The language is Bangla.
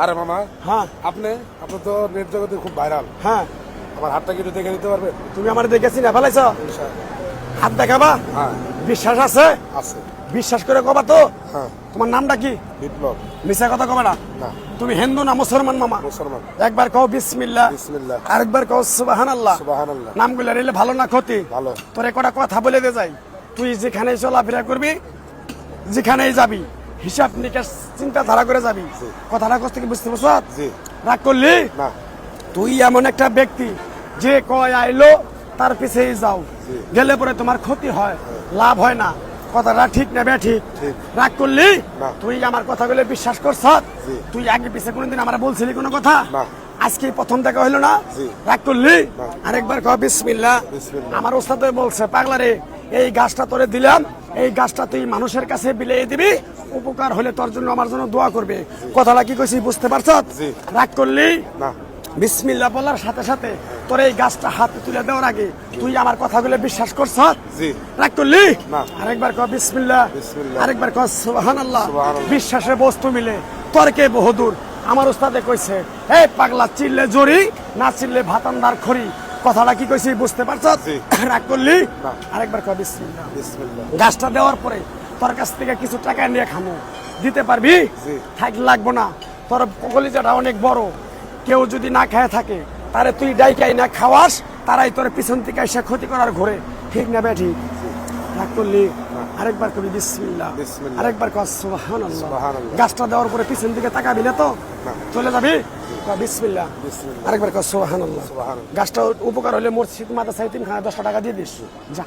আরে মামা, হ্যাঁ আপনি আপনি তো নেট জগতে খুব ভাইরাল। হ্যাঁ, আমার হাতটা কি একটু দেখে নিতে পারবেন? তুমি আমার দেখেছি না ফেলাইছ, ইনশাআল্লাহ। হাত দেখাবা? হ্যাঁ বিশ্বাস আছে? আছে। বিশ্বাস করে কবা তো। হ্যাঁ, তোমার নামটা কি? বিপ্লব। মিছা কথা কবে না। না, তুমি হিন্দু না মুসলমান মামা? মুসলমান। একবার কও বিসমিল্লাহ, বিসমিল্লাহ। আরেকবার কও সুবহানাল্লাহ। সুবহানাল্লাহ। নামগুলো রেলে ভালো না ক্ষতি? ভালো। তোরে কটা কথা বলে দে যাই, তুই যেখানে চলাফেরা করবি, যেখানেই যাবি, হিসাব নিকাশ চিন্তাধারা করে যাবি। জি। কথাটা কষ্ট কি বুঝতে পারছ? জি। রাগ করলি? না। তুই এমন একটা ব্যক্তি যে কয় আইলো তার পিছেই যাও, জি। গেলে পরে তোমার ক্ষতি হয়, লাভ হয় না। কথাটা ঠিক না ঠিক? ঠিক। রাগ করলি? না। তুই আমার কথাগুলো বিশ্বাস করছ? জি। তুই আগে পিছে কোনোদিন আমার বলছিলি কোনো কথা? না। আজকে প্রথম দেখা হইলো না? জি। রাগ করলি? না। আরেকবার কও বিসমিল্লাহ। বিসমিল্লাহ। আমার ওস্তাদ বলছে, পাগলা রে, এই গাছটা তোরে দিলাম, এই গাছটা তুই মানুষের কাছে বিলিয়ে দিবি, উপকার হলে তোর জন্য আমার জন্য দোয়া করবে। কথাটা কি কইছি বুঝতে পারছ? জি। রাগ করলি? না। বিসমিল্লাহ বলার সাথে সাথে তোর এই গাছটা হাতে তুলে দেওয়ার আগে তুই আমার কথাগুলো বিশ্বাস করছ? জি। রাগ করলি? না। আরেকবার কও বিসমিল্লাহ। বিসমিল্লাহ। আরেকবার কও সুবহানাল্লাহ। সুবহানাল্লাহ। বিশ্বাসে বস্তু মিলে তর্কে বহুদূর। আমার ওস্তাদে কইছে, এই পাগলা, চিল্লে জড়ি, না চিল্লে ভাতান্দার খড়ি। কথাটা কি কইছি বুঝতে পারছ? জি। রাগ করলি? না। আরেকবার কও বিসমিল্লাহ। বিসমিল্লাহ। গাছটা দেওয়ার পরে তোর কাছ থেকে কিছু টাকা নিয়ে খামো, দিতে পারবি? জি। থাক, লাগবো না। তোর কলিজাটা অনেক বড়, কেউ যদি না খায় থাকে তারে তুই ডাইকাই না খাওয়াস, তারাই তোর পিছন থেকে এসে ক্ষতি করার ঘরে। ঠিক না বে ঠিক? রাগ করলি? আরেকবার কবি বিসমিল্লাহ। বিসমিল্লাহ। আরেকবার কর সুবহানাল্লাহ। সুবহানাল্লাহ। গাছটা দেওয়ার পরে পিছন দিকে তাকাবি না তো? না। চলে যাবি? কর বিসমিল্লাহ। বিসমিল্লাহ। আরেকবার কর সুবহানাল্লাহ। সুবহানাল্লাহ। গাছটা উপকার হলে মসজিদ মাদ্রাসা 3খানা 10 টাকা দিয়ে দিস, যা।